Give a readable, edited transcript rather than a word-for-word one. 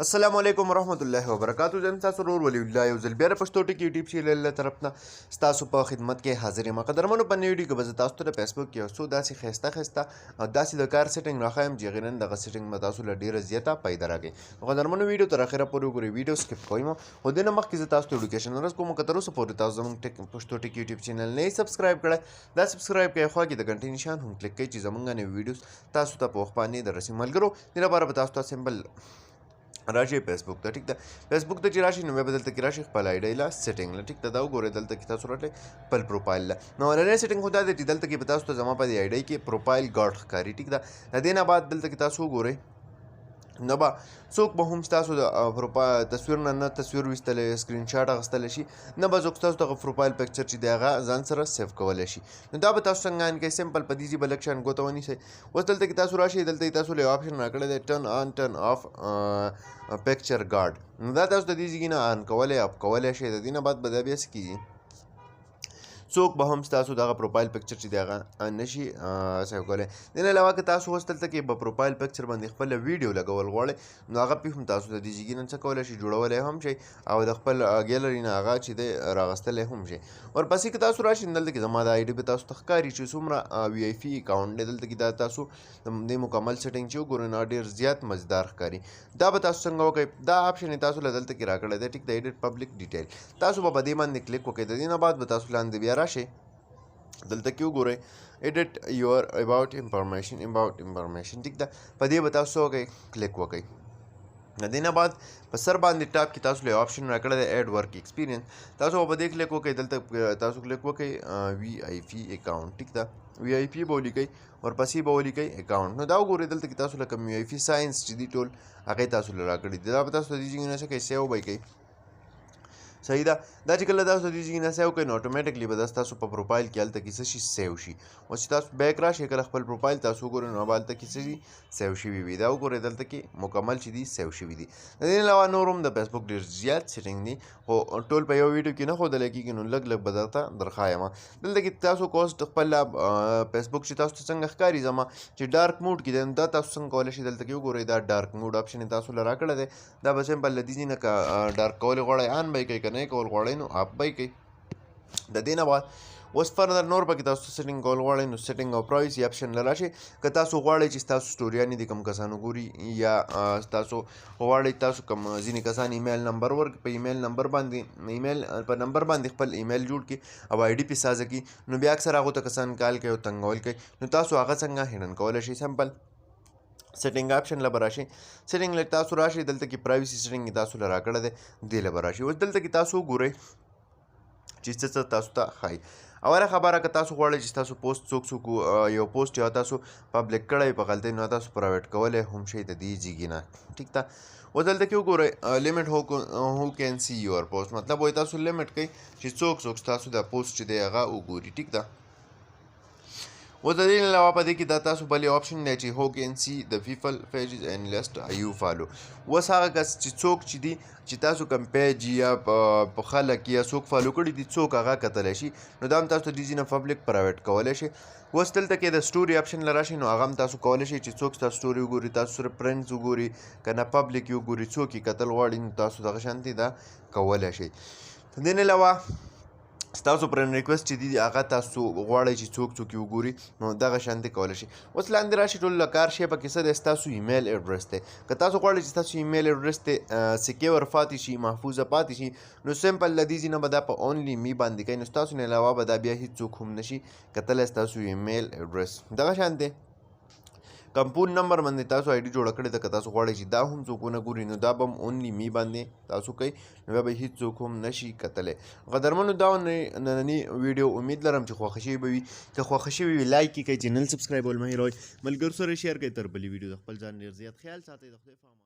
السلام علیکم ورحمت الله وبرکاتو. زم تاسو ورور ولی الله یو ځل بیا د پښتو ټکی یوټیوب چینل له طرف نه تاسو په خدمت کې حاضر یم. قدرمنو په نوې ویډیو کې به تاسو ته د فیسبوک کې څو داسې خسته او داسې د کار سیټینګ راخایم چې غیرن دغه سیټینګ به تاسو له ډیره زیاته پیدا راکړي. قدرمنو ویډیو تر اخره پورې وګورئ، ویډیو سکپ کوئ او دنه مخکې زه تاسو ته ایډوکیشن ورس کوم که تر اوسه پورې تاسو زموږ پښتو ټکی یوټیوب چینل نه سبسکرایب کړئ دا سبسکرایب کړئ، خو کې د غنټې نشان هم کلیک کړئ چې زموږ نوې ویډیوز تاسو ته په وخت باندې دررسي. ملګرو دې لپاره به تاسو ته سمبل راشي فیسبوک ته. ټیک ده، فیسبوک ته چې راشي نو بیا به دلته کې راشي خپل آی ډی له سیټینګ له. ټیک ده، دا وګورئ دلته کې تاسو راټئ خپل پروفایل له. نو اولنۍ سیټینګ خو دا دی چې دلته کې به تاسو ته زما په دې آی ډی کې پروفایل ګارډ ښکاري. ټیک ده، د دې نه بعد دلته کې تاسو وګورئ نو به څوک به هم ستاسو د تصویر نه تصویر ویستلی، سکرین شاټ اخیستلی شي، نه به څوک ستاسو دغه پروفایل پکچر چې دی هغه ځان سره سیف کولی شي. نو دا به تاسو څنګه ان کوئ؟ سمپل په دې ځای به لږ شان ګوته ونیسئ. اوس دلته کې تاسو راشئ، دلته کې تاسو له یو آپشن راکړی دی ټرن آن ټرن آف پکچر ګارډ. نو دا تاسو د دې ځای نه آن کولی اف کولی شئ. د دې نه بعد به دا بیا څه کېږي، څوک به هم ستاسو دغه پروفایل پکچر چې دی هغه نشي سیو کولی. دې نه علاوه که تاسو اوس دلته کې په پروفایل پکچر باندې خپله ویډیو لګول غواړئ نو هغه پې هم تاسو د دې ځای نه څه کولی شئ، جوړولی هم شئ او د خپل ګیلري نه هغه چې دی راغستلی هم شئ. ورپسې که تاسو راشئ دلته کې زما د آی ډي به تاسو ته ښکاري چې څومره وي آی پي اکاونټ دی. دلته کې دا تاسو د مکمل سیټینګ چې وګورئ نو ډېر زیات مزدار ښکاري. دا به تاسو څنګه وکړئ؟ دا آپشن یې تاسو له دلته کې راکړی دی. ټیک د ایډیټ پبلیک ډیټیل تاسو به په دې باندې کلیک وکړئ. د دې نه بعد به تاسو لاندې بیا راشئ، دلته کې وګورئ ایډیټ یور اباؤټ انفارمیشن. ټیک ده، په دې به تاسو وکړئ کلیک وکړئ. د دې نه بعد په سر باندې ټاپ کې تاسو له آپشن راکړی دی ایډ ورک ایکسپیرینس، تاسو به په دې کلیک وکړئ. دلته تاسو کلیک وکړئ وي آی پي اکاونټ. ټیک ده، وي آی پي به ولیکئ، ورپسې به ولیکئ اکاونټ. نو دا وګورئ دلته کې تاسو لکه وي آی پي ساینس چې دي ټول هغې تاسو له راکړي دي. دا به تاسو د دې ځای نه څه کوئ، سیو به یې کوئ. صحیح ده، دا چې کله تاسو د دې ځای نه سیو کوئ نو اټومیټکلی به دا ستاسو په پروفایل کې هلته کې څه شي سیو شي. اوس چې تاسو بیک راشئ کله خپل پروفایل تاسو وګورئ نو به هلته کې څه شي سیو شوي وي. دا وګورئ دلته کې مکمل چې دي سیو شوي دي. د دې علاوه نور هم د فیسبوک ډېر زیات سیټینګ دي خو ټول په یو ویډیو کې نه ښودلی کېږي نو لږ به درته درښایم. دلته کې تاسو کوست خپل فیسبوک چې تاسو ته څنګه ښکاري زما چې ډارک موډ کې دی نو دا تاسو څنګه کولی شئ. دلته کې وګورئ دا ډارک موډ آپشن یې تاسو له راکړی دی. دا به سمپل له دې ځای نه که ډارک کولی غواړئ آن به یې کوئ، که نه یې کول غواړئ نو آپ به یې کوئ. د دې نه بعد اوس فردر نور پکې تاسو سیټینګ کول غواړئ نو سیټینګ او پرایوسي آپشن له راشئ. که تاسو غواړئ چې ستاسو سټوریانې دي کوم کسانو ګوري یا تاسو غواړئ تاسو کوم ځینې کسان ایمیل نمبر ورکړي، په ایمیل نمبر باندې ایمیل په نمبر باندې خپل ایمیل جوړ کړي او آی ډي پې سازه کړي نو بیا اکثر هغو ته کسان کال کوي او تنګول کوي نو تاسو هغه څنګه هیډن کولی شئ. سمپل سیټینګ آپشن له به راشئ، سیټینګ له تاسو راشئ، دلته کې پرایوسي سیټینګ تاسو له راکړی دی دې له به راشئ. اوس دلته کې تاسو وګورئ چې څه تاسو ته ښایي. اوله خبره که تاسو غواړئ چې تاسو پوسټ څوک یو پوسټ یا تاسو پبلیک کړی په غلطۍ نو تاسو پرایویټ کولی هم شئ د دې ځای نه. ټیک ده، اوس دلته کې وګورئ لیمټ هو کین سی یور پوسټ، مطلب وایي تاسو لیمټ کوئ چې څوک ستاسو د پوسټ چې دی هغه وګوري. ټیک ده، اوس د دې علاوه په دې کې دا تاسو بل یو آپشن دی چې هو کین سی د پیپل پیجز اینډ لیسټ یو فالو. اوس هغه کس چې څوک چې دي چې تاسو کوم پیج یا په خلک یا څوک فالو کړي دي څوک هغه کتلی شي نو دا هم تاسو د دې ځای نه پبلیک پرایویټ کولی شئ. اوس دلته کې د سټوري آپشن له راشئ نو هغه هم تاسو کولی شئ چې څوک ستاسو سټوري وګوري، تاسو سره فرینډز وګوري که نه پبلیک یې وګوري، څوک یې کتل غواړي نو تاسو دغه شانتې دا کولی شئ. د دې نه علاوه ستاسو فرینډ ریکویسټ چې دي هغه تاسو غواړئ چې څوک یې وګوري نو دغه شانتې کولی شئ. اوس لاندې راشئ، ټول له کار شی پکې څه دی ستاسو ایمیل ایډرس دی. که تاسو غواړئ چې ستاسو ایمیل ایډرس دی سکیور پاتې شي، محفوظه پاتې شي نو سمپل له دې ځای نه به دا په اونلی می باندې کوئ نو ستاسو نه علاوه به دا بیا هېڅوک هم نشي کتلی ستاسو ایمیل ایډرس. دغه شان دی کمپون نمبر باندې تاسو آی ډي جوړه کړې ده، که تاسو غواړئ چې دا هم څوک ونه ګوري نو دا به هم اونلی می باندې تاسو کوئ نو بیا به هېڅوک هم نشي کتلی. قدرمنو دا ننني ویډیو امید لرم چې خوښه شوې به وي. که خوښه شوې وي لایک یې کړئ، چینل سبسکرایبول مه هېروئ، ملګرو سره شیر کړئ. تر بلې ویډیو د خپل ځان ډېر زیات خیال ساتئ. د خدای په امان.